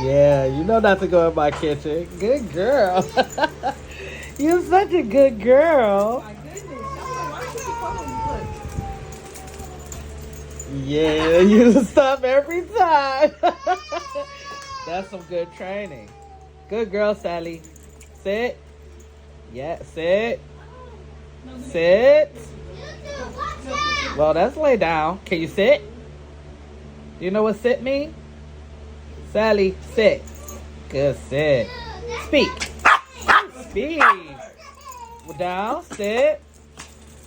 Yeah, you know not to go in my kitchen. Good girl. You're such a good girl. My goodness. Why should you follow me? Look. Yeah, you stop every time. That's some good training. Good girl, Sally. Sit. Yeah, sit. Sit. Well, that's lay down. Can you sit? Do you know what sit means? Sally, sit. Good sit. Speak. Speak. Down, sit.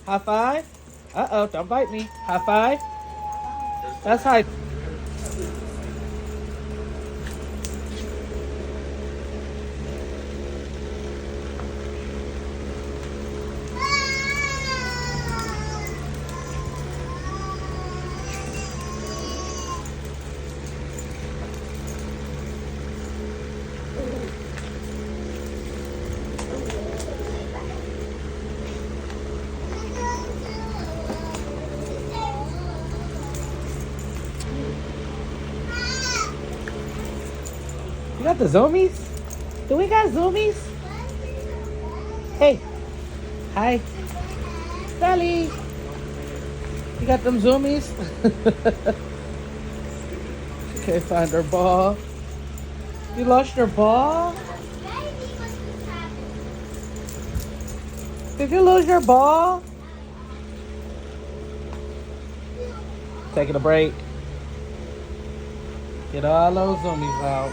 High five. Uh-oh, don't bite me. High five. That's high. You got the zoomies? Do we got zoomies? Hey. Hi. Sally. You got them zoomies? She can't find her ball. You lost your ball? Did you lose your ball? Taking a break. Get all those zoomies out.